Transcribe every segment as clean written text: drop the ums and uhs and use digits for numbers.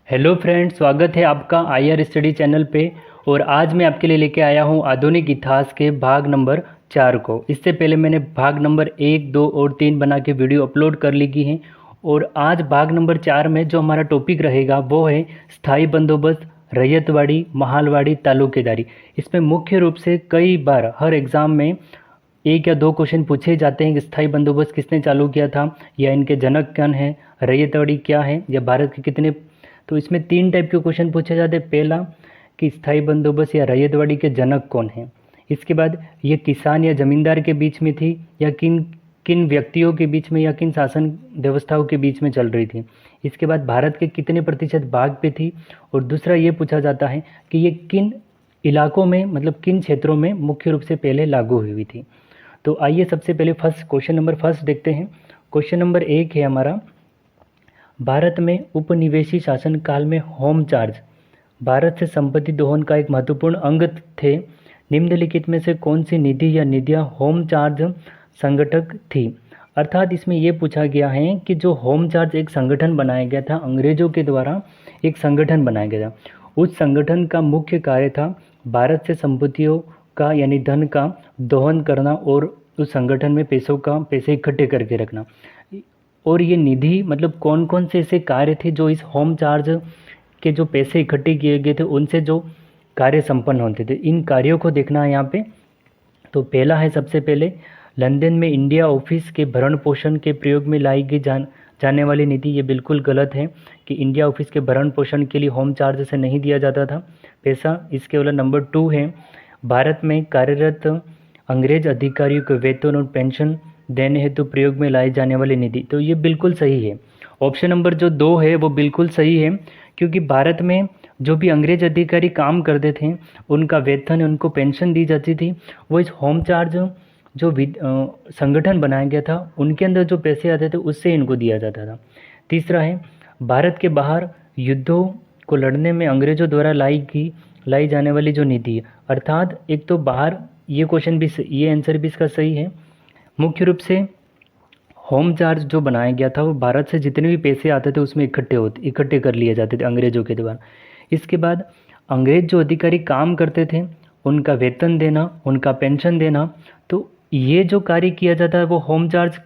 Hello friends, स्वागत है आपका आईआर स्टडी चैनल पे। और आज मैं आपके लिए लेके आया हूँ आधुनिक इतिहास के भाग नंबर 4 को। इससे पहले मैंने भाग नंबर 1, 2 और 3 बना के वीडियो अपलोड कर ली की हैं। और आज भाग नंबर 4 में जो हमारा टॉपिक रहेगा वो है स्थायी बंदोबस्त, रैयतवाड़ी, महालवाड़ी, तालुकेदारी। इसमें मुख्य रूप से कई बार हर एग्ज़ाम में एक या दो क्वेश्चन पूछे जाते हैं कि स्थायी बंदोबस्त किसने चालू किया था, या इनके जनक कौन है, रैयतवाड़ी क्या है, या भारत के कितने। तो इसमें 3 टाइप के क्वेश्चन पूछे जाते हैं। पहला कि स्थायी बंदोबस्त या रैयतवाड़ी के जनक कौन हैं। इसके बाद ये किसान या जमींदार के बीच में थी, या किन किन व्यक्तियों के बीच में, या किन शासन व्यवस्थाओं के बीच में चल रही थी। इसके बाद भारत के कितने प्रतिशत भाग पे थी। और दूसरा ये पूछा जाता है कि ये किन इलाकों में, मतलब किन क्षेत्रों में मुख्य रूप से पहले लागू हुई थी। तो आइए सबसे पहले क्वेश्चन नंबर फर्स्ट देखते हैं। क्वेश्चन नंबर 1 है हमारा, भारत में उपनिवेशी शासन काल में होम चार्ज भारत से संपत्ति दोहन का एक महत्वपूर्ण अंग थे। निम्नलिखित में से कौन सी निधि या निधियां होम चार्ज संगठक थी। अर्थात इसमें यह पूछा गया है कि जो होम चार्ज एक संगठन बनाया गया था, अंग्रेजों के द्वारा एक संगठन बनाया गया था, उस संगठन का मुख्य कार्य था भारत से संपत्तियों का यानी धन का दोहन करना और उस संगठन में पैसे इकट्ठे करके रखना। और ये निधि मतलब कौन कौन से ऐसे कार्य थे जो इस होम चार्ज के जो पैसे इकट्ठे किए गए थे उनसे जो कार्य संपन्न होते थे, इन कार्यों को देखना है यहाँ पे। तो पहला है सबसे पहले, लंदन में इंडिया ऑफिस के भरण पोषण के प्रयोग में लाई गई जाने वाली निधि। ये बिल्कुल गलत है कि इंडिया ऑफिस के भरण पोषण के लिए होम चार्ज से नहीं दिया जाता था पैसा। इसके वाला नंबर 2 है, भारत में कार्यरत अंग्रेज अधिकारियों को वेतन और पेंशन देने हेतु प्रयोग में लाई जाने वाली निधि। तो ये बिल्कुल सही है। ऑप्शन नंबर जो 2 है वो बिल्कुल सही है, क्योंकि भारत में जो भी अंग्रेज अधिकारी काम करते थे उनका वेतन, उनको पेंशन दी जाती थी। वो इस होम चार्ज जो संगठन बनाया गया था उनके अंदर जो पैसे आते थे उससे इनको दिया जाता था। तीसरा है, भारत के बाहर युद्धों को लड़ने में अंग्रेजों द्वारा लाई जाने वाली जो निधि है। अर्थात एक तो बाहर, ये क्वेश्चन भी, ये आंसर भी इसका सही है। मुख्य रूप से होम चार्ज जो बनाया गया था वो भारत से जितने भी पैसे आते थे उसमें इकट्ठे कर लिए जाते थे अंग्रेजों के द्वारा। इसके बाद अंग्रेज जो अधिकारी काम करते थे उनका वेतन देना, उनका पेंशन देना, तो ये जो कार्य किया जाता है वो होम चार्ज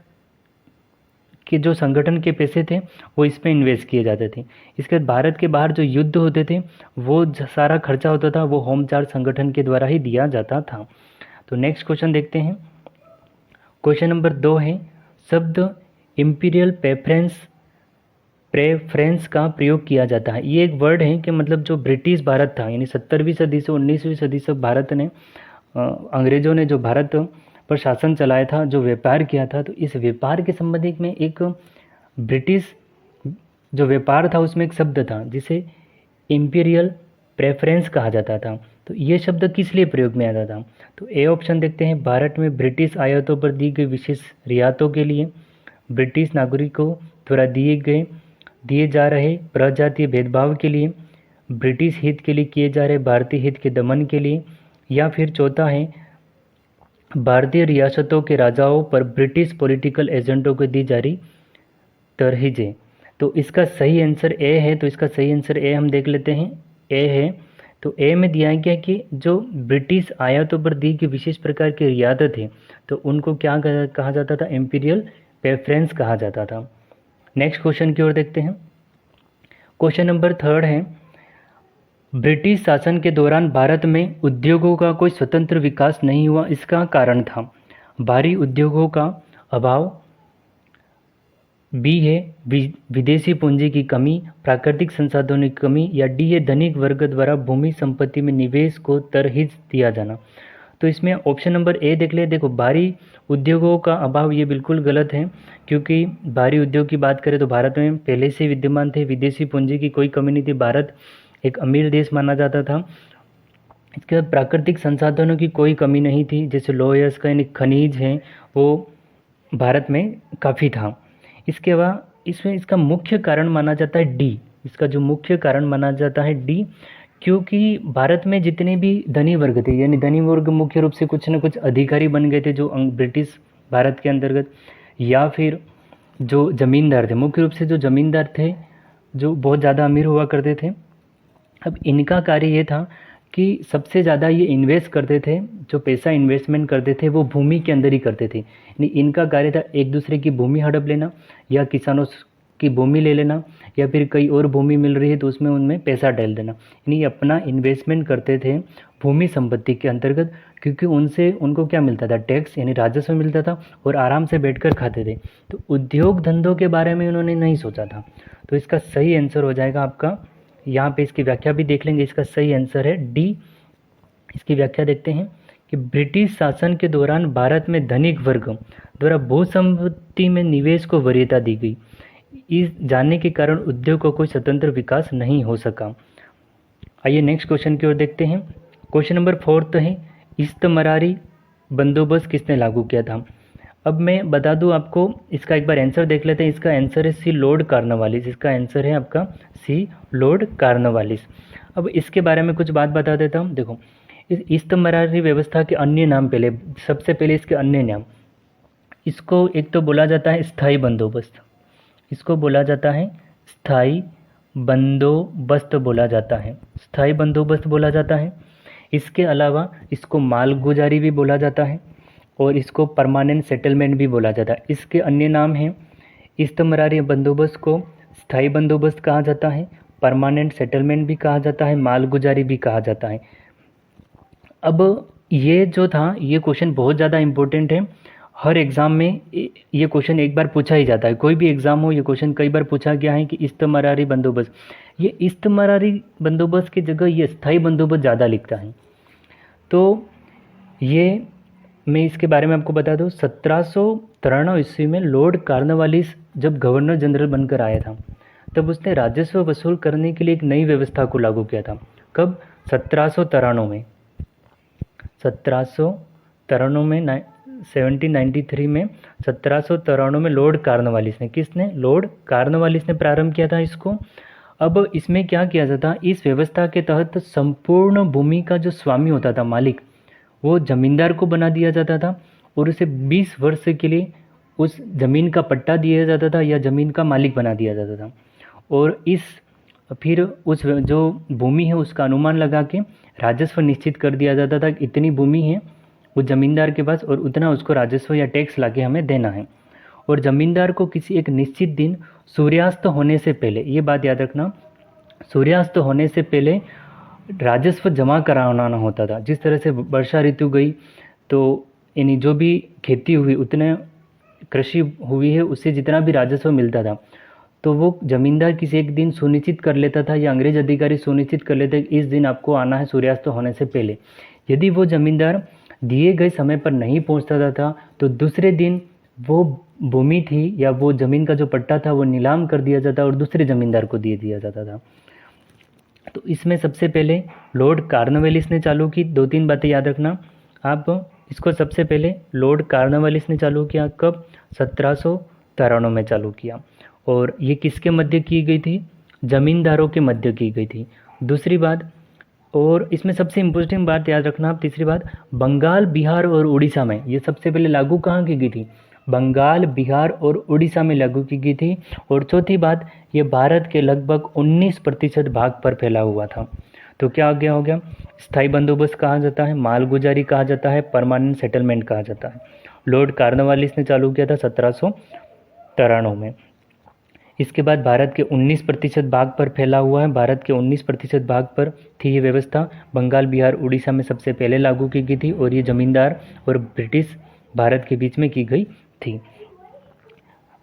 के जो संगठन के पैसे थे वो इसमें इन्वेस्ट किए जाते थे। इसके बाद भारत के बाहर जो युद्ध होते थे वो सारा खर्चा होता था वो होम चार्ज संगठन के द्वारा ही दिया जाता था। तो नेक्स्ट क्वेश्चन देखते हैं। क्वेश्चन नंबर 2 है, शब्द इम्पीरियल प्रेफरेंस का प्रयोग किया जाता है। ये एक वर्ड है कि मतलब जो ब्रिटिश भारत था, यानी 17वीं सदी से 19वीं सदी से भारत ने अंग्रेज़ों ने जो भारत पर शासन चलाया था, जो व्यापार किया था, तो इस व्यापार के संबंधित में एक ब्रिटिश जो व्यापार था उसमें एक शब्द था जिसे इम्पीरियल प्रेफरेंस कहा जाता था। तो ये शब्द किस लिए प्रयोग में आता था। तो ए ऑप्शन देखते हैं, भारत में ब्रिटिश आयातों पर दी गई विशेष रियायतों के लिए, ब्रिटिश नागरिकों द्वारा दिए जा रहे प्रजातीय भेदभाव के लिए, ब्रिटिश हित के लिए किए जा रहे भारतीय हित के दमन के लिए, या फिर चौथा है भारतीय रियासतों के राजाओं पर ब्रिटिश पॉलिटिकल एजेंटों को दी जा रही तरहीजें। तो इसका सही आंसर ए है। तो इसका सही आंसर ए हम देख लेते हैं, ए है। तो ए में दिया गया कि जो ब्रिटिश आयातों पर दी गई विशेष प्रकार की रियायतें थे तो उनको क्या कहा जाता था, इम्पीरियल प्रेफरेंस कहा जाता था। नेक्स्ट क्वेश्चन की ओर देखते हैं। क्वेश्चन नंबर 3 है, ब्रिटिश शासन के दौरान भारत में उद्योगों का कोई स्वतंत्र विकास नहीं हुआ, इसका कारण था भारी उद्योगों का अभाव, बी है विदेशी पूंजी की कमी, प्राकृतिक संसाधनों की कमी, या डी है धनिक वर्ग द्वारा भूमि संपत्ति में निवेश को तरहीज दिया जाना। तो इसमें ऑप्शन नंबर ए देख ले। देखो, भारी उद्योगों का अभाव ये बिल्कुल गलत है, क्योंकि भारी उद्योग की बात करें तो भारत में पहले से विद्यमान थे। विदेशी पूंजी की कोई कमी नहीं थी, भारत एक अमीर देश माना जाता था। इसके बाद प्राकृतिक संसाधनों की कोई कमी नहीं थी, जैसे लोहयस्क का यानी खनिज हैं वो भारत में काफ़ी था। इसके बाद इसमें इसका मुख्य कारण माना जाता है डी। इसका जो मुख्य कारण माना जाता है डी, क्योंकि भारत में जितने भी धनी वर्ग थे, यानी धनी वर्ग मुख्य रूप से कुछ न कुछ अधिकारी बन गए थे जो ब्रिटिश भारत के अंतर्गत, या फिर जो ज़मींदार थे, मुख्य रूप से जो ज़मींदार थे जो बहुत ज़्यादा अमीर हुआ करते थे। अब इनका कार्य ये था कि सबसे ज़्यादा ये इन्वेस्ट करते थे, जो पैसा इन्वेस्टमेंट करते थे वो भूमि के अंदर ही करते थे। यानी इनका कार्य था एक दूसरे की भूमि हड़प लेना, या किसानों की भूमि ले लेना, या फिर कई और भूमि मिल रही है तो उसमें उनमें पैसा डाल देना। यानी ये अपना इन्वेस्टमेंट करते थे भूमि संपत्ति के अंतर्गत, क्योंकि उनसे उनको क्या मिलता था, टैक्स यानी राजस्व मिलता था, और आराम से बैठकर खाते थे। तो उद्योग धंधों के बारे में उन्होंने नहीं सोचा था। तो इसका सही आंसर हो जाएगा आपका, यहाँ पे इसकी व्याख्या भी देख लेंगे, इसका सही आंसर है डी। इसकी व्याख्या देखते हैं कि ब्रिटिश शासन के दौरान भारत में धनिक वर्ग द्वारा भू संपत्ति में निवेश को वरीयता दी गई। इस जानने के कारण उद्योग का कोई स्वतंत्र विकास नहीं हो सका। आइए नेक्स्ट क्वेश्चन की ओर देखते हैं। क्वेश्चन नंबर 4 है, इस्तमरारी बंदोबस्त किसने लागू किया था। अब मैं बता दूं आपको, इसका एक बार आंसर देख लेते हैं। इसका आंसर है सी, लॉर्ड कॉर्नवालिस। इसका आंसर है आपका सी, लॉर्ड कॉर्नवालिस। अब इसके बारे में कुछ बात बता देता हूँ। देखो, इस इस्तमरारी व्यवस्था के अन्य नाम, पहले सबसे पहले इसके अन्य नाम, इसको एक तो बोला जाता है स्थायी बंदोबस्त, इसको बोला जाता है स्थायी बंदोबस्त बोला जाता है, स्थायी बंदोबस्त बोला जाता है। इसके अलावा इसको मालगुजारी भी बोला जाता है, और इसको परमानेंट सेटलमेंट भी बोला जाता है। इसके अन्य नाम हैं, इस्तमरारी बंदोबस्त को स्थायी बंदोबस्त कहा जाता है, परमानेंट सेटलमेंट भी कहा जाता है, मालगुजारी भी कहा जाता है। अब ये जो था, ये क्वेश्चन बहुत ज़्यादा इम्पोर्टेंट है। हर एग्ज़ाम में ये क्वेश्चन एक बार पूछा ही जाता है, कोई भी एग्ज़ाम हो, ये क्वेश्चन कई बार पूछा गया है कि इस्तमरारी बंदोबस्त, ये इस्तमरारी बंदोबस्त की जगह ये स्थायी बंदोबस्त ज़्यादा लिखता है। तो ये मैं इसके बारे में आपको बता दूं, 1793 ईस्वी में लॉर्ड कॉर्नवालिस जब गवर्नर जनरल बनकर आया था, तब उसने राजस्व वसूल करने के लिए एक नई व्यवस्था को लागू किया था। कब? 1793 में, 1793 में 1793 में 1793 में लॉर्ड कॉर्नवालिस ने, किसने? लॉर्ड कॉर्नवालिस ने प्रारंभ किया था इसको। अब इसमें क्या किया जाता, इस व्यवस्था के तहत संपूर्ण भूमि का जो स्वामी होता था, मालिक, वो जमींदार को बना दिया जाता था, और उसे 20 वर्ष के लिए उस ज़मीन का पट्टा दिया जाता था, या ज़मीन का मालिक बना दिया जाता था। और फिर उस जो भूमि है उसका अनुमान लगा के राजस्व निश्चित कर दिया जाता था कि इतनी भूमि है उस ज़मींदार के पास, और उतना उसको राजस्व या टैक्स लाके हमें देना है। और ज़मींदार को किसी एक निश्चित दिन सूर्यास्त होने से पहले, ये बात याद रखना, सूर्यास्त होने से पहले राजस्व जमा कराना होता था। जिस तरह से वर्षा ऋतु गई तो यानी जो भी खेती हुई, उतने कृषि हुई है, उससे जितना भी राजस्व मिलता था, तो वो ज़मींदार किसी एक दिन सुनिश्चित कर लेता था, या अंग्रेज अधिकारी सुनिश्चित कर लेते कि इस दिन आपको आना है सूर्यास्त होने से पहले। यदि वो ज़मींदार दिए गए समय पर नहीं पहुंचता था तो दूसरे दिन वो भूमि थी या वो ज़मीन का जो पट्टा था वो नीलाम कर दिया जाता और दूसरे ज़मींदार को दे दिया जाता था। तो इसमें सबसे पहले लॉर्ड कॉर्नवालिस ने चालू की। 2-3 बातें याद रखना आप, इसको सबसे पहले लॉर्ड कॉर्नवालिस ने चालू किया। कब? 1793 में चालू किया। और ये किसके मध्य की गई थी? ज़मींदारों के मध्य की गई थी। दूसरी बात, और इसमें सबसे इम्पोर्टेंट बात याद रखना आप, तीसरी बात, बंगाल, बिहार और उड़ीसा में ये सबसे पहले लागू कहाँ की गई थी? बंगाल, बिहार और उड़ीसा में लागू की गई थी। और चौथी बात, ये भारत के लगभग 19% भाग पर फैला हुआ था। तो क्या हो गया? स्थायी बंदोबस्त कहा जाता है, मालगुजारी कहा जाता है, परमानेंट सेटलमेंट कहा जाता है। लॉर्ड कॉर्नवालिस ने चालू किया था 1793 में। इसके बाद भारत के 19% भाग पर फैला हुआ है। भारत के 19% भाग पर थी ये व्यवस्था। बंगाल, बिहार, उड़ीसा में सबसे पहले लागू की गई थी, और ये जमींदार और ब्रिटिश भारत के बीच में की गई थी।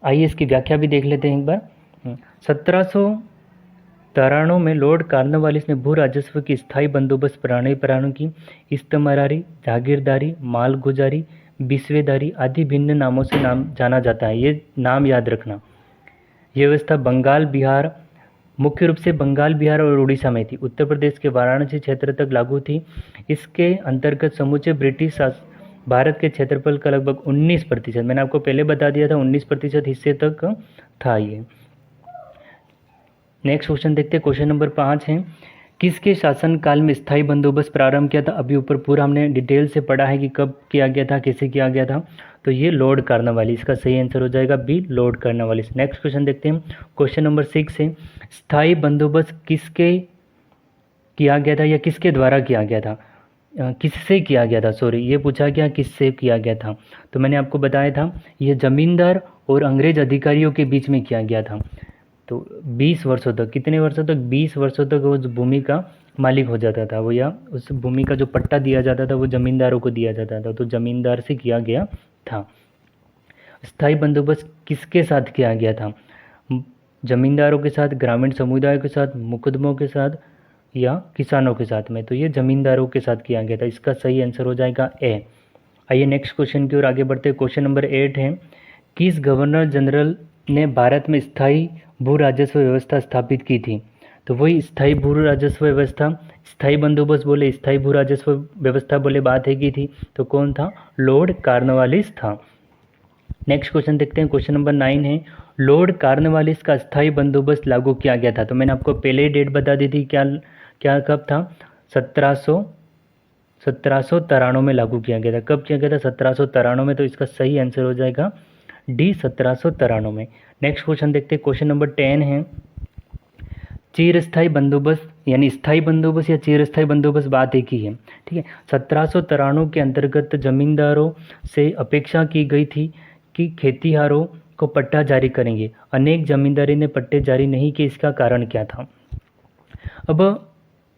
आइए इसकी व्याख्या भी देख लेते हैं एक बार। 1793 में लॉर्ड कॉर्नवालिस ने भू राजस्व की स्थायी बंदोबस्त प्रणाली प्रारंभ की। इस्तमरारी, जागीरदारी, मालगुजारी, बिस्वेदारी आदि भिन्न नामों से जाना जाता है। ये नाम याद रखना। ये व्यवस्था बंगाल, बिहार, मुख्य रूप से बंगाल, बिहार और उड़ीसा में थी। उत्तर प्रदेश के वाराणसी क्षेत्र तक लागू थी। इसके अंतर्गत समूचे ब्रिटिश भारत के क्षेत्रफल का लगभग 19%, मैंने आपको पहले बता दिया था 19% हिस्से तक था ये। नेक्स्ट क्वेश्चन देखते हैं। क्वेश्चन नंबर 5 है किसके शासनकाल में स्थायी बंदोबस्त प्रारंभ किया था? अभी ऊपर पूरा हमने डिटेल से पढ़ा है कि कब किया गया था, कैसे किया गया था। तो ये लॉर्ड कार्नवालिस, इसका सही आंसर हो जाएगा B, Lord Cornwallis. Next question देखते हैं, क्वेश्चन नंबर 6 है, स्थायी बंदोबस्त किसके किया गया था या किसके द्वारा किया गया था? किससे किया गया था, सॉरी, ये पूछा गया किससे किया गया था। तो मैंने आपको बताया था ये जमींदार और अंग्रेज अधिकारियों के बीच में किया गया था। तो 20 वर्षों तक, कितने वर्षों तक? 20 वर्षों तक वो भूमि का मालिक हो जाता था वो, या उस भूमि का जो पट्टा दिया जाता था वो जमींदारों को दिया जाता था। तो जमींदार से किया गया था। स्थायी बंदोबस्त किसके साथ किया गया था? जमींदारों के साथ, ग्रामीण समुदाय के साथ, मुकदमों के साथ, या किसानों के साथ में? तो ये जमींदारों के साथ किया गया था। इसका सही आंसर हो जाएगा ए। आइए नेक्स्ट क्वेश्चन की ओर आगे बढ़ते हैं। क्वेश्चन नंबर 8 है, किस गवर्नर जनरल ने भारत में स्थायी भू राजस्व व्यवस्था स्थापित की थी? तो वही स्थायी भू राजस्व व्यवस्था, स्थायी बंदोबस्त बोले, स्थायी भू राजस्व व्यवस्था बोले, बात है की थी। तो कौन था? लॉर्ड कार्नवालिस था। नेक्स्ट क्वेश्चन देखते हैं, क्वेश्चन नंबर 9 है, लॉर्ड कार्नवालिस का स्थायी बंदोबस्त लागू किया गया था। तो मैंने आपको पहले ही डेट बता दी थी, क्या क्या कब था? 1793 में लागू किया गया था। कब किया गया था? 1793 में। तो इसका सही आंसर हो जाएगा डी, 1793 में। नेक्स्ट क्वेश्चन देखते हैं, क्वेश्चन नंबर 10 है, चिरस्थायी बंदोबस्त यानी स्थायी बंदोबस्त या चिरस्थायी बंदोबस्त, बात एक ही है, ठीक है। 1793 के अंतर्गत जमींदारों से अपेक्षा की गई थी कि खेतीहारों को पट्टा जारी करेंगे। अनेक जमींदारी ने पट्टे जारी नहीं किए, इसका कारण क्या था? अब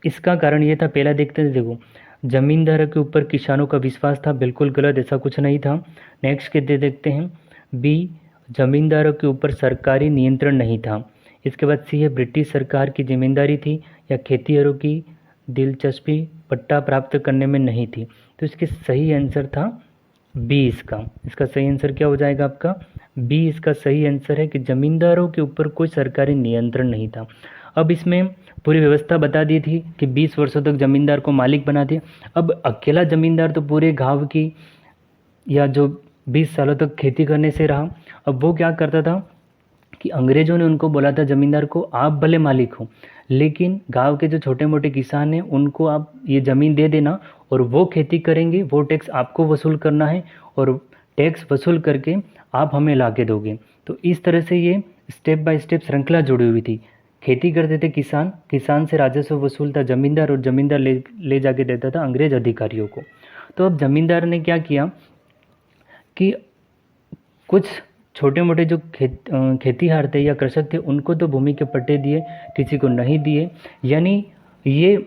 इसका कारण ये था, पहला देखते हैं, देखो, जमींदारों के ऊपर किसानों का विश्वास था, बिल्कुल गलत, ऐसा कुछ नहीं था। नेक्स्ट के देखते हैं, बी, जमींदारों के ऊपर सरकारी नियंत्रण नहीं था। इसके बाद सी है, ब्रिटिश सरकार की जिम्मेदारी थी या खेतीहरों की दिलचस्पी पट्टा प्राप्त करने में नहीं थी। तो इसके सही आंसर था बी। इसका सही आंसर क्या हो जाएगा आपका? बी इसका सही आंसर है कि जमींदारों के ऊपर कोई सरकारी नियंत्रण नहीं था। अब इसमें पूरी व्यवस्था बता दी थी कि 20 वर्षों तक जमींदार को मालिक बना दिया। अब अकेला जमींदार तो पूरे गांव की या जो 20 सालों तक खेती करने से रहा। अब वो क्या करता था कि अंग्रेज़ों ने उनको बोला था, जमींदार को, आप भले मालिक हो लेकिन गांव के जो छोटे मोटे किसान हैं उनको आप ये ज़मीन दे देना और वो खेती करेंगे, वो टैक्स आपको वसूल करना है और टैक्स वसूल करके आप हमें ला के दोगे। तो इस तरह से ये स्टेप बाय स्टेप श्रृंखला जुड़ी हुई थी। खेती करते थे किसान, किसान से राजस्व वसूलता जमींदार और जमींदार ले जाके देता था अंग्रेज अधिकारियों को। तो अब जमींदार ने क्या किया कि कुछ छोटे मोटे जो खेतीहार थे या कृषक थे उनको तो भूमि के पट्टे दिए, किसी को नहीं दिए। यानी ये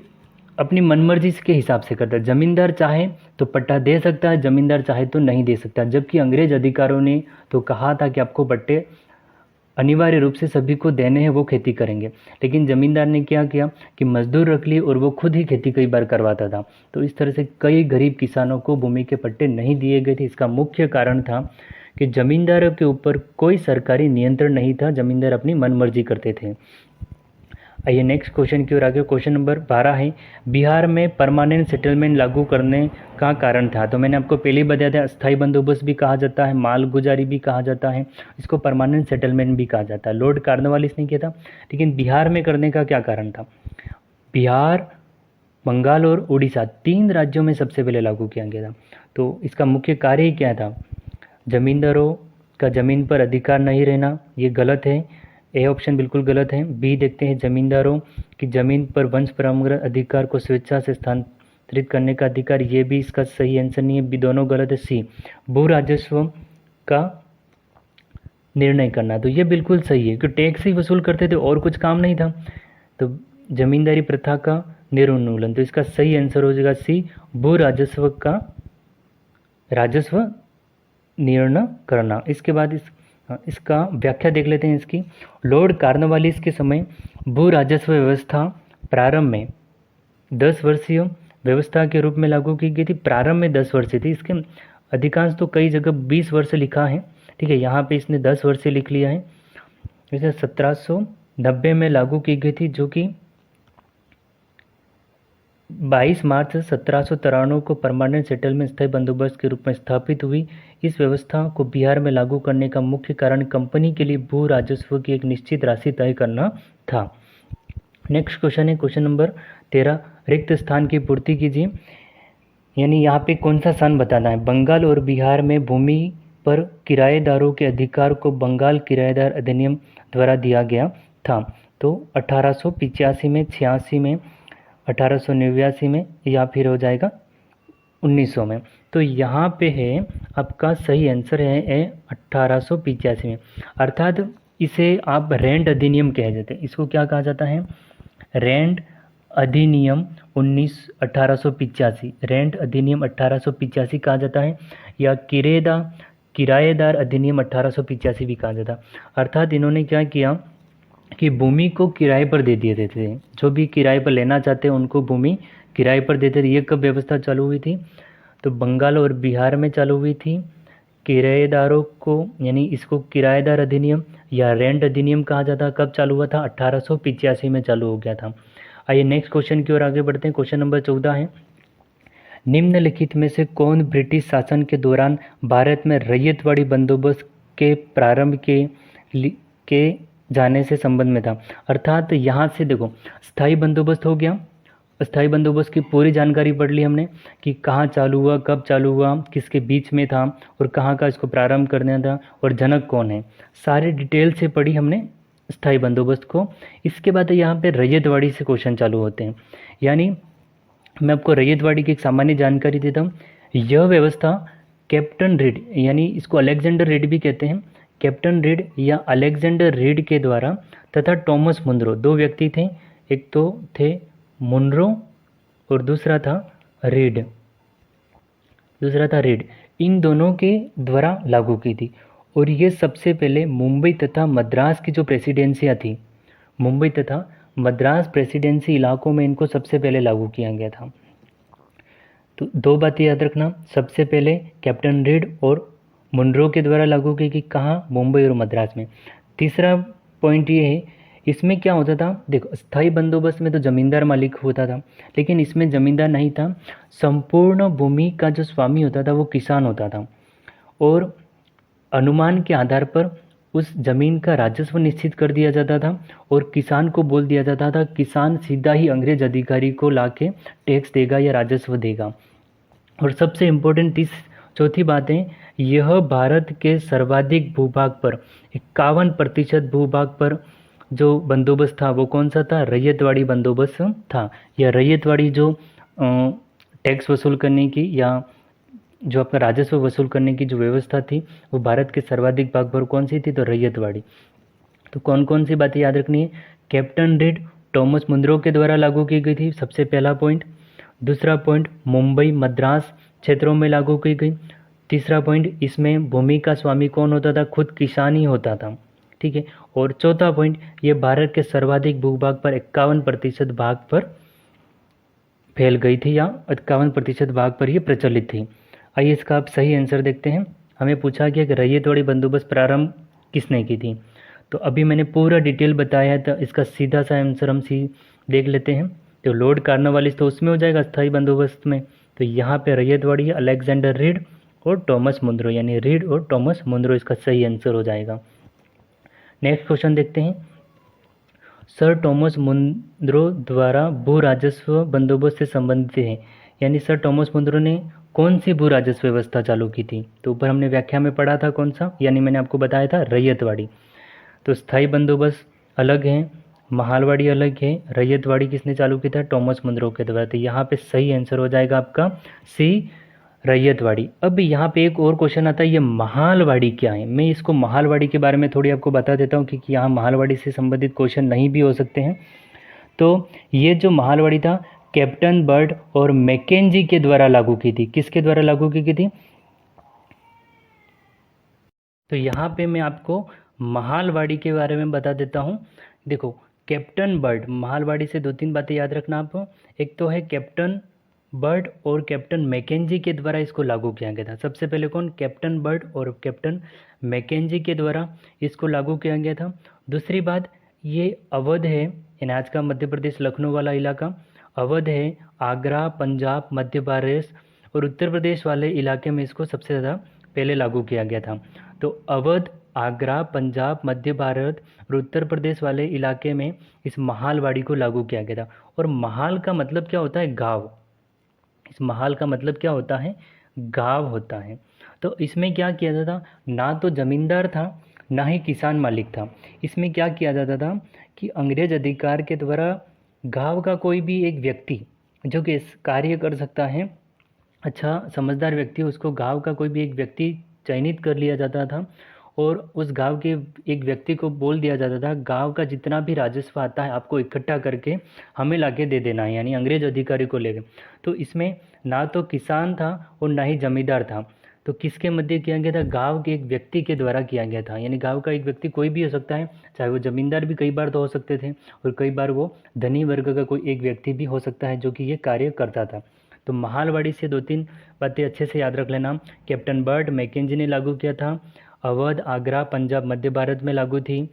अपनी मनमर्जी के हिसाब से करता है। जमींदार चाहे तो पट्टा दे सकता है, जमींदार चाहे तो नहीं दे सकता। जबकि अंग्रेज अधिकारियों ने तो कहा था कि आपको पट्टे अनिवार्य रूप से सभी को देने हैं, वो खेती करेंगे। लेकिन ज़मींदार ने क्या किया कि मजदूर रख लिए और वो खुद ही खेती कई बार करवाता था। तो इस तरह से कई गरीब किसानों को भूमि के पट्टे नहीं दिए गए थे। इसका मुख्य कारण था कि ज़मींदारों के ऊपर कोई सरकारी नियंत्रण नहीं था, ज़मींदार अपनी मनमर्जी करते थे। आइए नेक्स्ट क्वेश्चन की ओर आगे। क्वेश्चन नंबर 12 है, बिहार में परमानेंट सेटलमेंट लागू करने का कारण था। तो मैंने आपको पहले ही बताया था, अस्थायी बंदोबस्त भी कहा जाता है, मालगुजारी भी कहा जाता है, इसको परमानेंट सेटलमेंट भी कहा जाता है। लॉर्ड कार्नवालिस ने किया था, लेकिन बिहार में करने का क्या कारण था? बिहार, बंगाल और उड़ीसा, 3 राज्यों में सबसे पहले लागू किया गया था। तो इसका मुख्य कार्य ही क्या था? जमींदारों का ज़मीन पर अधिकार नहीं रहना, ये गलत है, ए ऑप्शन बिल्कुल गलत है। बी देखते हैं, जमींदारों की ज़मीन पर वंश परंपरा अधिकार को स्वेच्छा से स्थानांतरित करने का अधिकार, ये भी इसका सही आंसर नहीं है, बी दोनों गलत है। सी, भू राजस्व का निर्णय करना, तो ये बिल्कुल सही है, क्योंकि टैक्स ही वसूल करते थे और कुछ काम नहीं था। तो जमींदारी प्रथा का निर्मूलन, तो इसका सही आंसर हो जाएगा सी, भू राजस्व का राजस्व निर्णय करना। इसके बाद इसका व्याख्या देख लेते हैं इसकी। लॉर्ड कार्नवालिस के समय भू राजस्व व्यवस्था प्रारंभ में 10 वर्षीय व्यवस्था के रूप में लागू की गई थी। प्रारंभ में 10 वर्षीय थी, इसके अधिकांश तो कई जगह 20 वर्ष लिखा है, ठीक है, यहाँ पे इसने 10 वर्षीय लिख लिया है। इसे 1790 में लागू की गई थी, जो कि 22 मार्च 1793 को परमानेंट सेटलमेंट स्थायी बंदोबस्त के रूप में स्थापित हुई। इस व्यवस्था को बिहार में लागू करने का मुख्य कारण कंपनी के लिए भू राजस्व की एक निश्चित राशि तय करना था। नेक्स्ट क्वेश्चन है क्वेश्चन नंबर 13 रिक्त स्थान की पूर्ति कीजिए। यानी यहाँ पे कौन सा सन बताना है। बंगाल और बिहार में भूमि पर किराएदारों के अधिकार को बंगाल किराएदार अधिनियम द्वारा दिया गया था। तो 1885 में, 86 में, 1889 में, या फिर हो जाएगा 1900 में। तो यहाँ पे है आपका सही आंसर है 1885 में। अर्थात इसे आप रैंड अधिनियम कह देते हैं। इसको क्या कहा जाता है? रैंड अधिनियम 1885, रैंड अधिनियम 1885 कहा जाता है, या किराएदार अधिनियम 1885 भी कहा जाता है। अर्थात इन्होंने क्या किया कि भूमि को किराए पर दे दिए थे। जो भी किराए पर लेना चाहते हैं उनको भूमि किराए पर देते थे। ये कब व्यवस्था चालू हुई थी? तो बंगाल और बिहार में चालू हुई थी। किराएदारों को, यानी इसको किराएदार अधिनियम या रेंट अधिनियम कहा जाता है। कब चालू हुआ था? 1885 में चालू हो गया था। आइए नेक्स्ट क्वेश्चन की ओर आगे बढ़ते हैं। क्वेश्चन नंबर 14 है, निम्नलिखित में से कौन ब्रिटिश शासन के दौरान भारत में रैयतवाड़ी बंदोबस्त के प्रारंभ के जाने से संबंध में था? अर्थात यहाँ से देखो, स्थायी बंदोबस्त हो गया। स्थायी बंदोबस्त की पूरी जानकारी पढ़ ली हमने कि कहाँ चालू हुआ, कब चालू हुआ, किसके बीच में था और कहाँ का इसको प्रारंभ करना था और जनक कौन है। सारी डिटेल से पढ़ी हमने स्थायी बंदोबस्त को। इसके बाद यहाँ पे रैयतवाड़ी से क्वेश्चन चालू होते हैं। यानी मैं आपको रैयतवाड़ी की एक सामान्य जानकारी देता हूँ। यह व्यवस्था कैप्टन रीड, यानी इसको अलेक्जेंडर रीड भी कहते हैं, कैप्टन रीड या अलेक्जेंडर रीड के द्वारा तथा टॉमस मुनरो, दो व्यक्ति थे, एक तो थे मुनरो और दूसरा था रीड, इन दोनों के द्वारा लागू की थी। और ये सबसे पहले मुंबई तथा मद्रास की जो प्रेसिडेंसियाँ थी, मुंबई तथा मद्रास प्रेसिडेंसी इलाकों में इनको सबसे पहले लागू किया गया था। तो दो बातें याद रखना, सबसे पहले कैप्टन रीड और मुनरो के द्वारा लागू की गई, कहाँ? मुंबई और मद्रास में। तीसरा पॉइंट ये है, इसमें क्या होता था, देखो स्थायी बंदोबस्त में तो जमींदार मालिक होता था, लेकिन इसमें जमींदार नहीं था। संपूर्ण भूमि का जो स्वामी होता था वो किसान होता था, और अनुमान के आधार पर उस जमीन का राजस्व निश्चित कर दिया जाता था और किसान को बोल दिया जाता था, किसान सीधा ही अंग्रेज अधिकारी को लाके टैक्स देगा या राजस्व देगा। और सबसे इम्पोर्टेंट चौथी बात है, यह भारत के सर्वाधिक भूभाग पर 51% भूभाग पर जो बंदोबस्त था वो कौन सा था? रैयतवाड़ी बंदोबस्त था। या रैयतवाड़ी जो टैक्स वसूल करने की या जो आपका राजस्व वसूल करने की जो व्यवस्था थी वो भारत के सर्वाधिक भाग पर कौन सी थी? तो रैयतवाड़ी। तो कौन कौन सी बातें याद रखनी है? कैप्टन रीड, टॉमस मुनरो के द्वारा लागू की गई थी, सबसे पहला पॉइंट। दूसरा पॉइंट, मुंबई मद्रास क्षेत्रों में लागू की गई। तीसरा पॉइंट, इसमें भूमि का स्वामी कौन होता था? खुद किसान ही होता था, ठीक है। और चौथा पॉइंट, ये भारत के सर्वाधिक भूभाग पर 51% भाग पर फैल गई थी, या 51% भाग पर ये प्रचलित थी। आइए इसका आप सही आंसर देखते हैं। हमें पूछा गया कि रैयतवाड़ी बंदोबस्त प्रारंभ किसने की थी? तो अभी मैंने पूरा डिटेल बताया है, तो इसका सीधा सा आंसर हम देख लेते हैं। तो लॉर्ड कॉर्नवालिस तो उसमें हो जाएगा स्थायी बंदोबस्त में। तो यहाँ पे रैयतवाड़ी अलेक्जेंडर रीड और टॉमस मुनरो, यानी रीड और टॉमस मुनरो इसका सही आंसर हो जाएगा। नेक्स्ट क्वेश्चन देखते हैं। सर टॉमस मुनरो द्वारा भू राजस्व बंदोबस्त से संबंधित है, यानी सर टॉमस मुनरो ने कौन सी भू राजस्व व्यवस्था चालू की थी? तो ऊपर हमने व्याख्या में पढ़ा था कौन सा, यानी मैंने आपको बताया था रैयतवाड़ी। तो स्थायी बंदोबस्त अलग है, महालवाड़ी अलग है, रैयतवाड़ी किसने चालू की था? टॉमस मुनरो के द्वारा। तो यहाँ पे सही आंसर हो जाएगा आपका सी, रैयतवाड़ी। अब यहाँ पे एक और क्वेश्चन आता है, ये महालवाड़ी क्या है? मैं इसको महालवाड़ी के बारे में थोड़ी आपको बता देता हूँ, क्योंकि यहाँ महालवाड़ी से संबंधित क्वेश्चन नहीं भी हो सकते हैं। तो ये जो महालवाड़ी था, कैप्टन बर्ड और मैकेंजी के द्वारा लागू की थी। किसके द्वारा लागू की थी? तो यहाँ पे मैं आपको महालवाड़ी के बारे में बता देता हूँ। देखो, कैप्टन बर्ड, महालवाड़ी से 2-3 बातें याद रखना आप। एक तो है कैप्टन बर्ड और कैप्टन मैकेंजी के द्वारा इसको लागू किया गया था। सबसे पहले कौन? कैप्टन बर्ड और कैप्टन मैकेंजी के द्वारा इसको लागू किया गया था। दूसरी बात, ये अवध है, यानी आज का मध्य प्रदेश लखनऊ वाला इलाका अवध है, आगरा, पंजाब, मध्य प्रदेश और उत्तर प्रदेश वाले इलाके में इसको सबसे ज़्यादा पहले लागू किया गया था। तो अवध आगरा, पंजाब, मध्य भारत और उत्तर प्रदेश वाले इलाके में इस महालवाड़ी को लागू किया गया था। और महाल का मतलब क्या होता है? गाँव। इस महाल का मतलब क्या होता है? गाँव होता है। तो इसमें क्या किया जाता था? ना तो ज़मींदार था, ना ही किसान मालिक था। इसमें क्या किया जाता था कि अंग्रेज अधिकार के द्वारा गाँव का कोई भी एक व्यक्ति जो कि इस कार्य कर सकता है, अच्छा समझदार व्यक्ति, उसको गाँव का कोई भी एक व्यक्ति चयनित कर लिया जाता था और उस गाँव के एक व्यक्ति को बोल दिया जाता था, गाँव का जितना भी राजस्व आता है आपको इकट्ठा करके हमें लाके दे देना है, यानी अंग्रेज अधिकारी को लेकर। तो इसमें ना तो किसान था और ना ही जमींदार था। तो किसके मध्य किया गया था? गाँव के एक व्यक्ति के द्वारा किया गया था। यानी गाँव का एक व्यक्ति कोई भी हो सकता है, चाहे वो जमींदार भी कई बार तो हो सकते थे और कई बार वो धनी वर्ग का कोई एक व्यक्ति भी हो सकता है जो कि ये कार्य करता था। तो महालवाड़ी से 2-3 बातें अच्छे से याद रख लेना। कैप्टन बर्ट मैकेंजी ने लागू किया था। अवध, आगरा, पंजाब, मध्य भारत में लागू थी।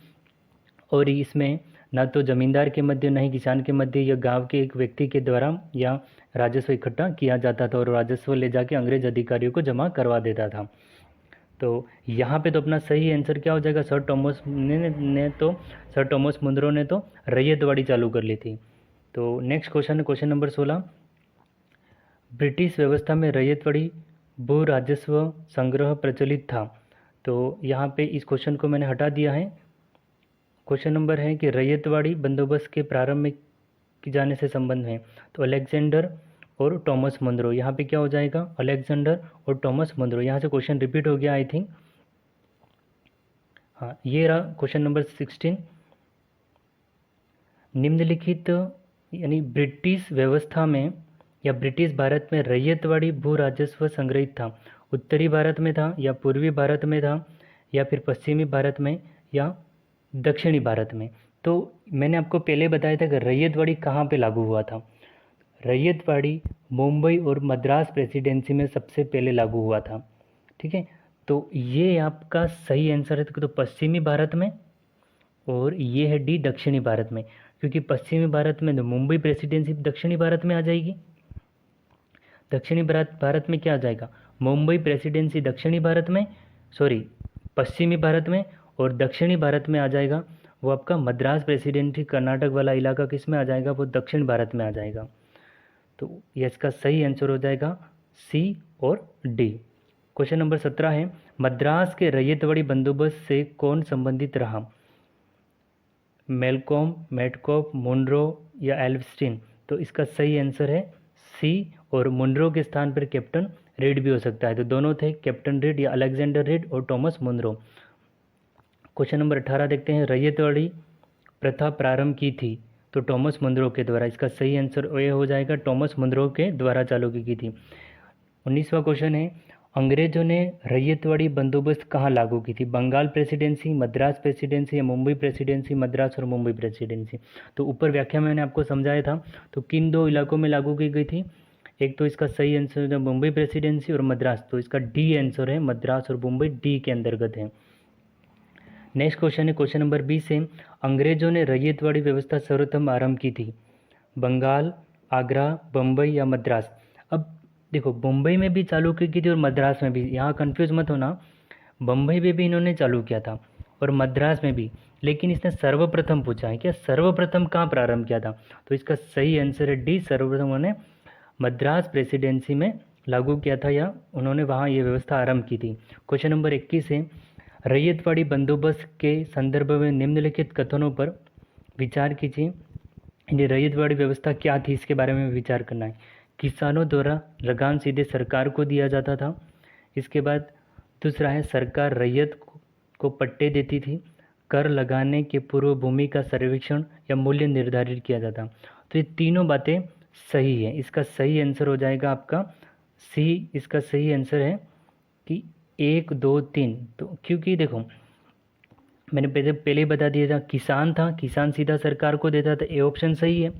और इसमें न तो ज़मींदार के मध्य न ही किसान के मध्य, यह गांव के एक व्यक्ति के द्वारा या राजस्व इकट्ठा किया जाता था और राजस्व ले जाके अंग्रेज अधिकारियों को जमा करवा देता था। तो यहाँ पे तो अपना सही आंसर क्या हो जाएगा? सर टॉमस मुनरो ने तो रैयतवाड़ी चालू कर ली थी। तो नेक्स्ट क्वेश्चन है क्वेश्चन नंबर 16। ब्रिटिश व्यवस्था में रैयतवाड़ी भू राजस्व संग्रह प्रचलित था। तो यहाँ पे इस क्वेश्चन को मैंने हटा दिया है। क्वेश्चन नंबर है कि रैयतवाड़ी बंदोबस्त के प्रारंभ में की जाने से संबंध है। तो अलेक्जेंडर और टॉमस मुनरो, यहाँ पे क्या हो जाएगा? अलेक्जेंडर और टॉमस मुनरो। यहाँ से क्वेश्चन रिपीट हो गया आई थिंक। हाँ, ये रहा क्वेश्चन नंबर 16। निम्नलिखित यानी ब्रिटिश व्यवस्था में या ब्रिटिश भारत में रैयतवाड़ी भू राजस्व संग्रहित था, उत्तरी भारत में था या पूर्वी भारत में था या फिर पश्चिमी भारत में या दक्षिणी भारत में? तो मैंने आपको पहले बताया था कि रैयतवाड़ी कहाँ पे लागू हुआ था। रैयतवाड़ी मुंबई और मद्रास प्रेसिडेंसी में सबसे पहले लागू हुआ था। ठीक है, तो ये आपका सही आंसर है। तो पश्चिमी भारत में और ये है डी दक्षिणी भारत में, क्योंकि पश्चिमी भारत में तो मुंबई प्रेसिडेंसी दक्षिणी भारत में आ जाएगी। दक्षिणी भारत में क्या आ जाएगा? मुंबई प्रेसिडेंसी दक्षिणी भारत में, सॉरी पश्चिमी भारत में, और दक्षिणी भारत में आ जाएगा वो आपका मद्रास प्रेसिडेंसी कर्नाटक वाला इलाका किस में आ जाएगा? वो दक्षिण भारत में आ जाएगा। तो ये इसका सही आंसर हो जाएगा सी और डी। क्वेश्चन नंबर 17 है, मद्रास के रैयतवाड़ी बंदोबस्त से कौन संबंधित रहा? मेलकॉम, मेटकॉप, मुनरो या एल्वस्टीन? तो इसका सही आंसर है सी, और मुनरो के स्थान पर कैप्टन रीड भी हो सकता है। तो दोनों थे, कैप्टन रीड या अलेक्जेंडर रीड और टॉमस मुनरो। क्वेश्चन नंबर 18 देखते हैं, रैयतवाड़ी प्रथा प्रारंभ की थी तो टॉमस मुनरो के द्वारा। इसका सही आंसर ये हो जाएगा, टॉमस मुनरो के द्वारा चालू की थी। 19वां क्वेश्चन है, अंग्रेजों ने रैयतवाड़ी बंदोबस्त कहाँ लागू की थी? बंगाल प्रेसिडेंसी, मद्रास प्रेसिडेंसी या मुंबई प्रेसिडेंसी? मद्रास और मुंबई प्रेसिडेंसी। तो ऊपर व्याख्या में मैंने आपको समझाया था। तो किन दो इलाकों में लागू की गई थी? एक तो इसका सही आंसर है मुंबई प्रेसिडेंसी और मद्रास। तो इसका डी आंसर है, मद्रास और मुंबई डी के अंतर्गत है। नेक्स्ट क्वेश्चन है क्वेश्चन नंबर 20 है, अंग्रेजों ने रैयतवाड़ी व्यवस्था सर्वप्रथम आरंभ की थी? बंगाल, आगरा, बम्बई या मद्रास? अब देखो, मुंबई में भी चालू की थी और मद्रास में भी, यहाँ कंफ्यूज मत होना। बम्बई में भी इन्होंने चालू किया था और मद्रास में भी, लेकिन इसने सर्वप्रथम पूछा है क्या सर्वप्रथम कहाँ प्रारंभ किया था? तो इसका सही आंसर है डी, सर्वप्रथम उन्होंने मद्रास प्रेसिडेंसी में लागू किया था या उन्होंने वहाँ ये व्यवस्था आरंभ की थी। क्वेश्चन नंबर 21 है, रैयतवाड़ी बंदोबस्त के संदर्भ में निम्नलिखित कथनों पर विचार कीजिए। ये रैयतवाड़ी व्यवस्था क्या थी, इसके बारे में विचार करना है। किसानों द्वारा लगान सीधे सरकार को दिया जाता था। इसके बाद दूसरा है, सरकार रैयत को पट्टे देती थी। कर लगाने के पूर्व भूमि का सर्वेक्षण या मूल्य निर्धारित किया जाता। तो ये तीनों बातें सही है। इसका सही आंसर हो जाएगा आपका सी। इसका सही आंसर है कि 1, 2, 3। तो क्योंकि देखो, मैंने पहले ही बता दिया था, किसान था, किसान सीधा सरकार को देता था, ये ऑप्शन सही है।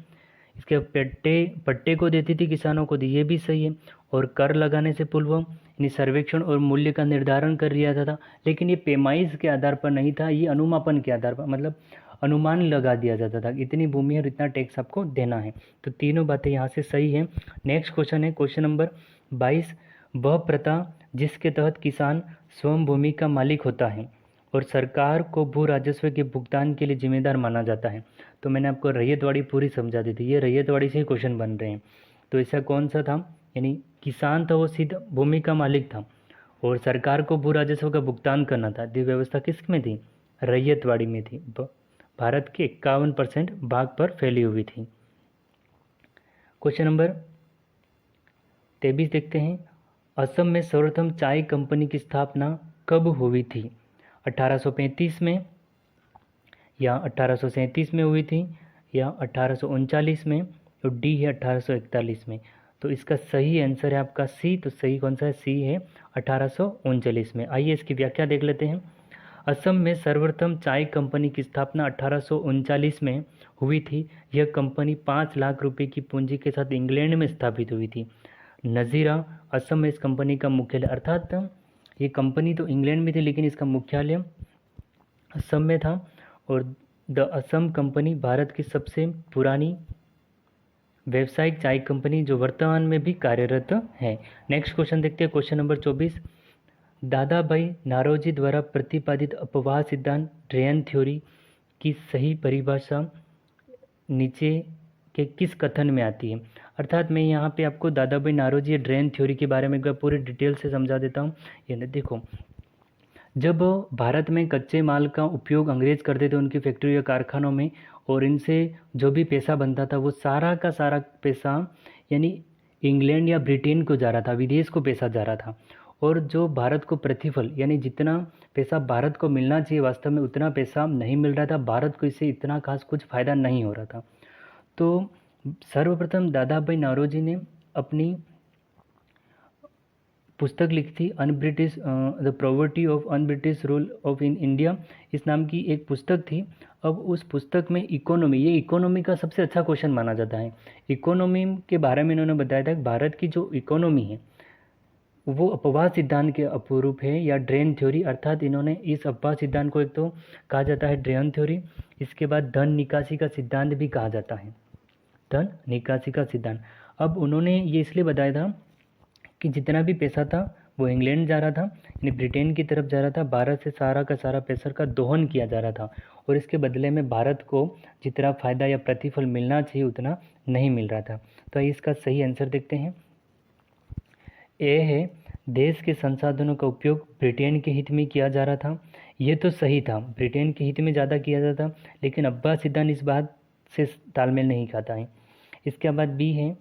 इसके पट्टे को देती थी किसानों को, ये भी सही है। और कर लगाने से पूर्व यानी सर्वेक्षण और मूल्य का निर्धारण कर लिया था। लेकिन ये पैमाइश के आधार पर नहीं था, ये अनुमापन के आधार पर, मतलब अनुमान लगा दिया जाता था, इतनी भूमि और इतना टैक्स आपको देना है। तो तीनों बातें यहाँ से सही है। नेक्स्ट क्वेश्चन है क्वेश्चन नंबर 22, वह प्रथा जिसके तहत किसान स्वयं भूमि का मालिक होता है, और सरकार को भू राजस्व के भुगतान के लिए जिम्मेदार माना जाता है। तो मैंने आपको रैयतवाड़ी पूरी समझा दी थी, ये रैयतवाड़ी से ही क्वेश्चन बन रहे हैं। तो ऐसा कौन सा था, यानी किसान था वो सीधा भूमि का मालिक था और सरकार को भू राजस्व का भुगतान करना था। ये व्यवस्था किस में थी, रैयतवाड़ी में थी। भारत के 51% भाग पर फैली हुई थी। क्वेश्चन नंबर 23 देखते हैं। असम में सर्वप्रथम चाय कंपनी की स्थापना कब हुई थी, 1835 में या 1837 में हुई थी या 1839 में, और डी है 1841 में। तो इसका सही आंसर है आपका सी। तो सही कौन सा है, सी है 1839 में। आइए इसकी व्याख्या देख लेते हैं। असम में सर्वप्रथम चाय कंपनी की स्थापना 1839 में हुई थी। यह कंपनी 5 लाख रुपए की पूंजी के साथ इंग्लैंड में स्थापित हुई थी। नज़ीरा असम में इस कंपनी का मुख्यालय, अर्थात ये कंपनी तो इंग्लैंड में थी लेकिन इसका मुख्यालय असम में था। और द असम कंपनी भारत की सबसे पुरानी व्यावसायिक चाय कंपनी जो वर्तमान में भी कार्यरत है। नेक्स्ट क्वेश्चन देखते हैं, क्वेश्चन नंबर 24। दादा भाई नारोजी द्वारा प्रतिपादित अपवाह सिद्धांत ड्रेन थ्योरी की सही परिभाषा नीचे के किस कथन में आती है। अर्थात मैं यहाँ पे आपको दादा भाई नारोजी ड्रेन थ्योरी के बारे में एक बार पूरी डिटेल से समझा देता हूँ। ये देखो, जब भारत में कच्चे माल का उपयोग अंग्रेज करते थे उनकी फैक्ट्री या कारखानों में, और इनसे जो भी पैसा बनता था वो सारा का सारा पैसा यानी इंग्लैंड या ब्रिटेन को जा रहा था, विदेश को पैसा जा रहा था। और जो भारत को प्रतिफल यानी जितना पैसा भारत को मिलना चाहिए वास्तव में उतना पैसा नहीं मिल रहा था। भारत को इससे इतना खास कुछ फ़ायदा नहीं हो रहा था। तो सर्वप्रथम दादा भाई नारोजी ने अपनी पुस्तक लिखी थी un British the poverty of an British rule of in India, इस नाम की एक पुस्तक थी। अब उस पुस्तक में इकोनॉमी, ये इकोनॉमी का सबसे अच्छा क्वेश्चन माना जाता है। इकोनॉमी के बारे में इन्होंने बताया था कि भारत की जो इकोनॉमी है वो अपवाह सिद्धांत के अपरूप है या ड्रेन थ्योरी, अर्थात इन्होंने इस अपवाह सिद्धांत को एक तो कहा जाता है ड्रेन थ्योरी, इसके बाद धन निकासी का सिद्धांत भी कहा जाता है, धन निकासी का सिद्धांत। अब उन्होंने ये इसलिए बताया था कि जितना भी पैसा था वो इंग्लैंड जा रहा था यानी ब्रिटेन की तरफ जा रहा था। भारत से सारा का सारा पैसा का दोहन किया जा रहा था और इसके बदले में भारत को जितना फ़ायदा या प्रतिफल मिलना चाहिए उतना नहीं मिल रहा था। तो इसका सही आंसर देखते हैं। ए है, देश के संसाधनों का उपयोग ब्रिटेन के हित में किया जा रहा था। ये तो सही था, ब्रिटेन के हित में ज़्यादा किया जाता, लेकिन अब्बास सिद्धांत इस बात से तालमेल नहीं खाता है। इसके बाद बी है,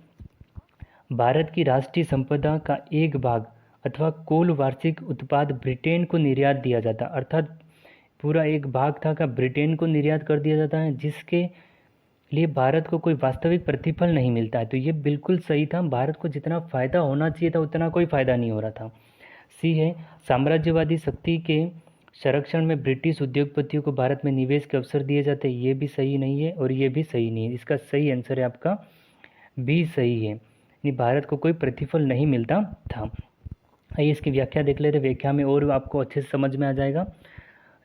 भारत की राष्ट्रीय संपदा का एक भाग अथवा कुल वार्षिक उत्पाद ब्रिटेन को निर्यात दिया जाता, अर्थात पूरा एक भाग था का ब्रिटेन को निर्यात कर दिया जाता है जिसके लिए भारत को कोई वास्तविक प्रतिफल नहीं मिलता है। तो ये बिल्कुल सही था, भारत को जितना फ़ायदा होना चाहिए था उतना कोई फ़ायदा नहीं हो रहा था। सी है, साम्राज्यवादी शक्ति के संरक्षण में ब्रिटिश उद्योगपतियों को भारत में निवेश के अवसर दिए जाते हैं, ये भी सही नहीं है और ये भी सही नहीं है। इसका सही आंसर है आपका बी सही है, यानी भारत को कोई प्रतिफल नहीं मिलता था। आइए इसकी व्याख्या देख लेते, व्याख्या में और आपको अच्छे से समझ में आ जाएगा।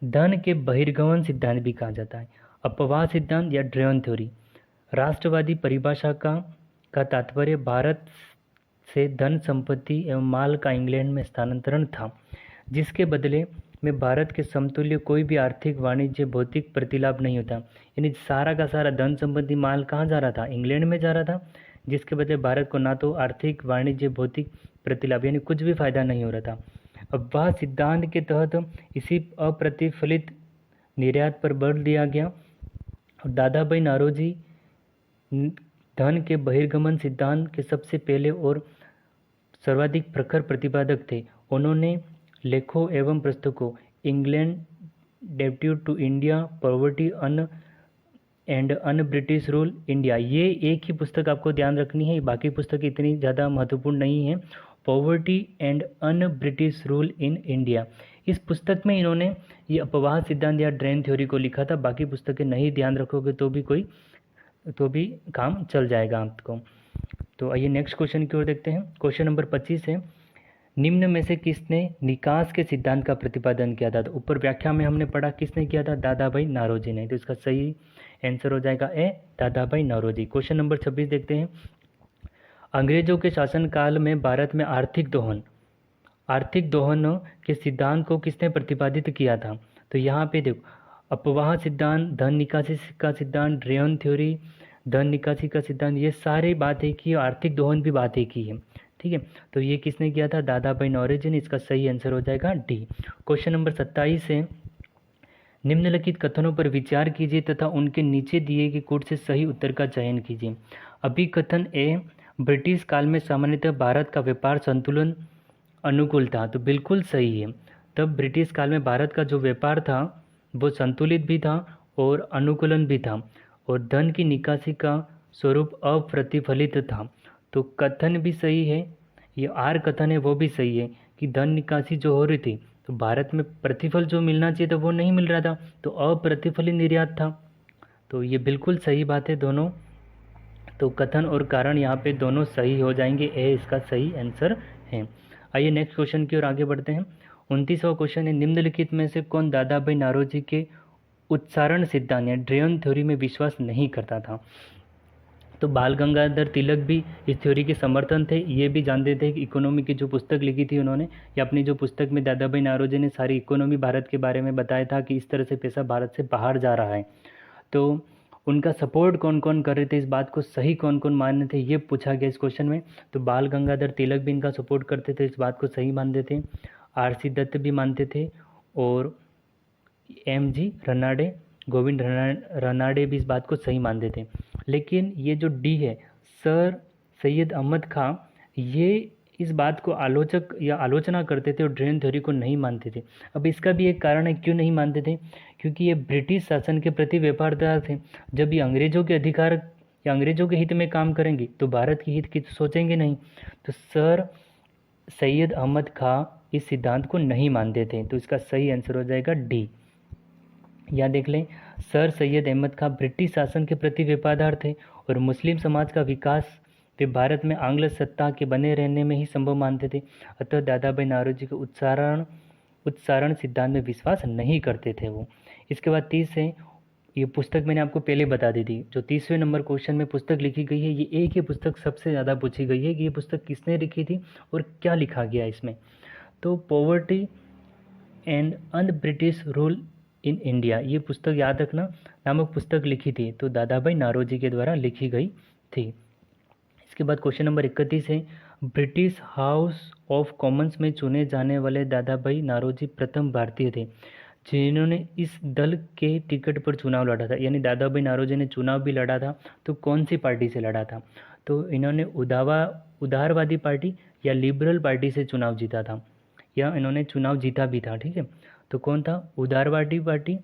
धन के बहिर्गमन सिद्धांत भी कहा जाता है, अपवाह सिद्धांत या ड्रेन थ्योरी। राष्ट्रवादी परिभाषा का तात्पर्य भारत से धन संपत्ति एवं माल का इंग्लैंड में स्थानांतरण था, जिसके बदले में भारत के समतुल्य कोई भी आर्थिक वाणिज्य भौतिक प्रतिलाभ नहीं होता। यानी सारा का सारा धन संपत्ति माल कहाँ जा रहा था, इंग्लैंड में जा रहा था, जिसके बदले भारत को ना तो आर्थिक वाणिज्य भौतिक प्रतिलाभ यानी कुछ भी फायदा नहीं हो रहा था। अब वह सिद्धांत के तहत इसी अप्रतिफलित निर्यात पर बल दिया गया और दादा भाई नारोजी धन के बहिर्गमन सिद्धांत के सबसे पहले और सर्वाधिक प्रखर प्रतिपादक थे। उन्होंने लेखों एवं पुस्तकों England depute to India, poverty un and un British rule India, ये एक ही पुस्तक आपको ध्यान रखनी है, बाकी पुस्तक इतनी ज़्यादा महत्वपूर्ण नहीं है। Poverty and un British rule in India, इस पुस्तक में इन्होंने ये अपवाह सिद्धांत या ड्रेन थ्योरी को लिखा था। बाकी पुस्तकें नहीं ध्यान रखोगे तो भी काम चल जाएगा आपको। तो आइए नेक्स्ट क्वेश्चन की ओर देखते हैं। क्वेश्चन नंबर 25 है, निम्न में से किसने निकास के सिद्धांत का प्रतिपादन किया था। तो ऊपर व्याख्या में हमने पढ़ा किसने किया था, दादा भाई नारोजी ने। तो इसका सही आंसर हो जाएगा ए, दादा भाई नारोजी। क्वेश्चन नंबर 26 देखते हैं, अंग्रेजों के शासनकाल में भारत में आर्थिक दोहन के सिद्धांत को किसने प्रतिपादित किया था। तो तो यहाँ पे देखो, अपवाह सिद्धांत, धन निकासी का सिद्धांत, ड्रेन थ्योरी, धन निकासी का सिद्धांत, ये सारी बातें की, आर्थिक दोहन भी बातें की है। ठीक है, तो ये किसने किया था? दादा भाई नौरोजी ने। इसका सही आंसर हो जाएगा डी। क्वेश्चन नंबर 27 है, निम्नलिखित कथनों पर विचार कीजिए तथा उनके नीचे दिए गए कोड से सही उत्तर का चयन कीजिए। अभिकथन ए, ब्रिटिश काल में सामान्यतः भारत का व्यापार संतुलन अनुकूल था। तो बिल्कुल सही है, तब ब्रिटिश काल में भारत का जो व्यापार था वो संतुलित भी था और अनुकूलन भी था, और धन की निकासी का स्वरूप अप्रतिफलित था। तो कथन भी सही है, ये आर कथन है वो भी सही है कि धन निकासी जो हो रही थी तो भारत में प्रतिफल जो मिलना चाहिए था वो नहीं मिल रहा था, तो अप्रतिफलित निर्यात था। तो ये बिल्कुल सही बात है दोनों। तो कथन और कारण यहाँ पे दोनों सही हो जाएंगे, ए इसका सही आंसर है। आइए नेक्स्ट क्वेश्चन की ओर आगे बढ़ते हैं। 29वां क्वेश्चन है, निम्नलिखित में से कौन दादा भाई नौरोजी के उच्चारण सिद्धांत या ड्रेन थ्योरी में विश्वास नहीं करता था? तो बाल गंगाधर तिलक भी इस थ्योरी के समर्थन थे। ये भी जानते थे कि इकोनॉमी की जो पुस्तक लिखी थी उन्होंने, या अपनी जो पुस्तक में दादा भाई नौरोजी ने सारी इकोनॉमी भारत के बारे में बताया था कि इस तरह से पैसा भारत से बाहर जा रहा है। तो उनका सपोर्ट कौन कौन कर रहे थे, इस बात को सही कौन कौन मान थे, ये पूछा गया इस क्वेश्चन में। तो बाल गंगाधर तिलक भी इनका सपोर्ट करते थे, इस बात को सही मानते थे। आर.सी. दत्त भी मानते थे, और एम.जी. रनाडे, गोविंद रनाडे भी इस बात को सही मानते थे। लेकिन ये जो डी है, सर सैयद अहमद खां, ये इस बात को आलोचक या आलोचना करते थे और ड्रेन थ्योरी को नहीं मानते थे। अब इसका भी एक कारण है क्यों नहीं मानते थे, क्योंकि ये ब्रिटिश शासन के प्रति व्यापारदार थे। जब ये अंग्रेजों के अधिकार या अंग्रेजों के हित में काम करेंगे तो भारत के हित की तो सोचेंगे नहीं। तो सर सैयद अहमद खां इस सिद्धांत को नहीं मानते थे, तो इसका सही आंसर हो जाएगा डी। या देख लें, सर सैयद अहमद खां ब्रिटिश शासन के प्रति वफादार थे और मुस्लिम समाज का विकास वे भारत में आंग्ल सत्ता के बने रहने में ही संभव मानते थे। अतः दादा भाई नौरोजी के उच्चारण सिद्धांत में विश्वास नहीं करते थे वो। इसके बाद 30 है, ये पुस्तक मैंने आपको पहले बता दी थी। जो 30वें नंबर क्वेश्चन में पुस्तक लिखी गई है, ये एक ही पुस्तक सबसे ज़्यादा पूछी गई है कि ये पुस्तक किसने लिखी थी और क्या लिखा गया इसमें। तो poverty and un British rule in India, ये पुस्तक याद रखना, नामक पुस्तक लिखी थी, तो दादा भाई नौरोजी के द्वारा लिखी गई थी। इसके बाद क्वेश्चन नंबर 31 है, ब्रिटिश हाउस ऑफ कॉमन्स में चुने जाने वाले दादा भाई नौरोजी प्रथम भारतीय थे जिन्होंने इस दल के टिकट पर चुनाव लड़ा था। यानी दादा भाई नौरोजी ने चुनाव भी लड़ा था, तो कौन सी पार्टी से लड़ा था? तो इन्होंने उदारवादी पार्टी या लिबरल पार्टी से चुनाव जीता था, या इन्होंने चुनाव जीता भी था। ठीक है, तो कौन था? उदारवादी पार्टी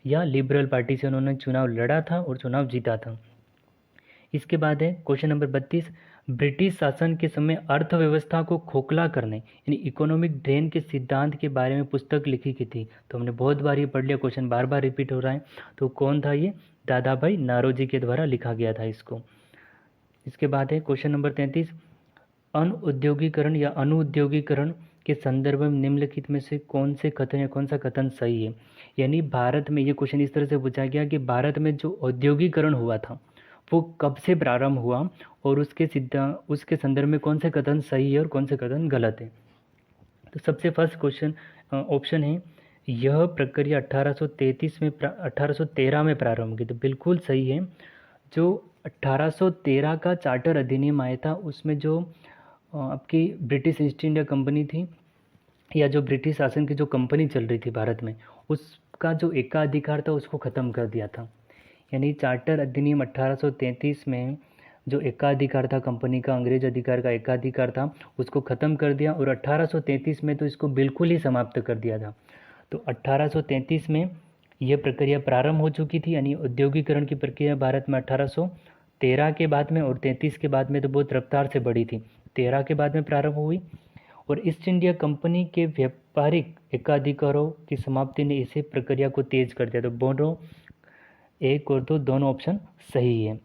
या लिबरल पार्टी से उन्होंने चुनाव लड़ा था और चुनाव जीता था। इसके बाद है क्वेश्चन नंबर 32, ब्रिटिश शासन के समय अर्थव्यवस्था को खोखला करने यानी इकोनॉमिक ड्रेन के सिद्धांत के बारे में पुस्तक लिखी की थी। तो हमने बहुत बार ये पढ़ लिया, क्वेश्चन बार बार रिपीट हो रहा है। तो कौन था ये? दादा भाई नौरोजी के द्वारा लिखा गया था इसको। इसके बाद है क्वेश्चन नंबर 33, अनउद्योगीकरण या अनुउद्योगीकरण के संदर्भ में निम्नलिखित में से कौन से कथन या कौन सा कथन सही है? यानी भारत में ये क्वेश्चन इस तरह से पूछा गया कि भारत में जो औद्योगिकरण हुआ था वो कब से प्रारंभ हुआ और उसके संदर्भ में कौन से कथन सही है और कौन से कथन गलत है। तो सबसे फर्स्ट क्वेश्चन ऑप्शन है, यह प्रक्रिया 1813 में प्रारंभ की। तो बिल्कुल सही है। जो 1813 का चार्टर अधिनियम आया था उसमें जो आपकी ब्रिटिश ईस्ट इंडिया कंपनी थी, या जो ब्रिटिश शासन की जो कंपनी चल रही थी भारत में, उसका जो एकाधिकार था उसको ख़त्म कर दिया था। यानी चार्टर अधिनियम 1833 में जो एकाधिकार था कंपनी का, अंग्रेज अधिकार का एकाधिकार था, उसको ख़त्म कर दिया, और 1833 में तो इसको बिल्कुल ही समाप्त कर दिया था। तो 1833 में यह प्रक्रिया प्रारंभ हो चुकी थी, यानी औद्योगिकरण की प्रक्रिया भारत में 1813 के बाद में, और 33 के बाद में तो बहुत रफ्तार से बढ़ी थी। 13 के बाद में प्रारंभ हुई, और ईस्ट इंडिया कंपनी के व्यापारिक एकाधिकारों की समाप्ति ने इसे प्रक्रिया को तेज कर दिया। तो बोलो एक और दो दोनों ऑप्शन सही है।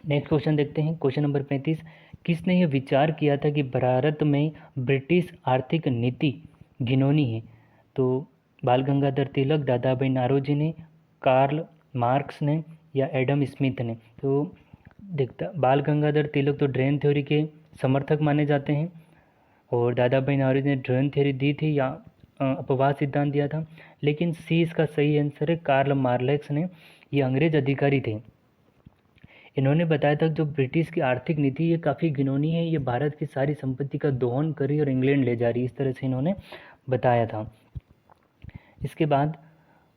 नेक्स्ट क्वेश्चन देखते हैं, क्वेश्चन नंबर 35, किसने यह विचार किया था कि भारत में ब्रिटिश आर्थिक नीति घिनौनी है? तो बाल गंगाधर तिलक, दादा भाई नौरोजी ने, कार्ल मार्क्स ने, या एडम स्मिथ ने? तो देखता बाल गंगाधर तिलक तो ड्रेन थ्योरी के समर्थक माने जाते हैं, और दादा भाई नौरोजी ने ड्रेन थ्योरी दी थी या अपवाद सिद्धांत दिया था। लेकिन सी इसका सही आंसर है, कार्ल मार्लैक्स ने। ये अंग्रेज अधिकारी थे। इन्होंने बताया था कि जो ब्रिटिश की आर्थिक नीति ये काफ़ी घिनौनी है, ये भारत की सारी संपत्ति का दोहन कर रही है और इंग्लैंड ले जा रही है, इस तरह से इन्होंने बताया था। इसके बाद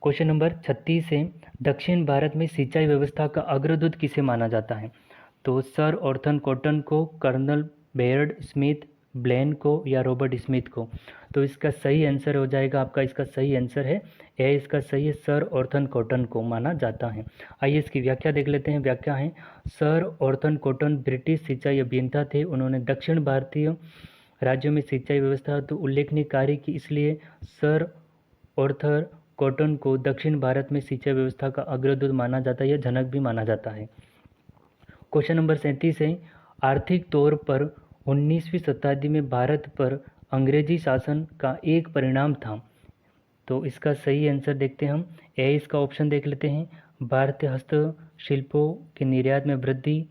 क्वेश्चन नंबर 36 है, दक्षिण भारत में सिंचाई व्यवस्था का अग्रदूत किसे माना जाता है? तो सर ऑर्थन कॉटन को, कर्नल बेयर्ड स्मिथ, ब्लेन को या रॉबर्ट स्मिथ को? तो इसका सही आंसर हो जाएगा आपका, इसका सही आंसर है ए, इसका सही है, सर ऑर्थन कॉटन को माना जाता है। आइए इसकी व्याख्या देख लेते हैं। व्याख्या है, सर ऑर्थन कॉटन ब्रिटिश सिंचाई अभियंता थे। उन्होंने दक्षिण भारतीय राज्यों में सिंचाई व्यवस्था तो उल्लेखनीय कार्य की, इसलिए सर ऑर्थर कॉटन को दक्षिण भारत में सिंचाई व्यवस्था का अग्रदूत माना जाता है या जनक भी माना जाता है। क्वेश्चन नंबर 37 है, आर्थिक तौर पर 19वीं शताब्दी में भारत पर अंग्रेजी शासन का एक परिणाम था। तो इसका सही आंसर देखते हैं हम। ए, इसका ऑप्शन देख लेते हैं, भारतीय हस्तशिल्पों के निर्यात में वृद्धि,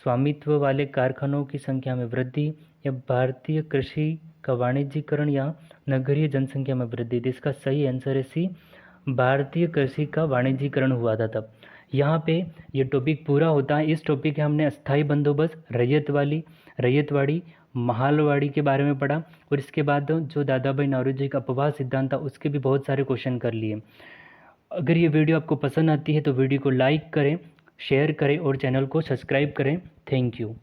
स्वामित्व वाले कारखानों की संख्या में वृद्धि, या भारतीय कृषि का वाणिज्यीकरण या नगरीय जनसंख्या में वृद्धि। तो इसका सही आंसर है सी, भारतीय कृषि का वाणिज्यीकरण हुआ था तब। यहाँ पे ये टॉपिक पूरा होता है। इस टॉपिक में हमने अस्थाई बंदोबस्त, रैयतवाड़ी, महालवाड़ी के बारे में पढ़ा, और इसके बाद जो दादा भाई नौरोजी का अपवाद सिद्धांत था उसके भी बहुत सारे क्वेश्चन कर लिए। अगर ये वीडियो आपको पसंद आती है तो वीडियो को लाइक करें, शेयर करें और चैनल को सब्सक्राइब करें। Thank you.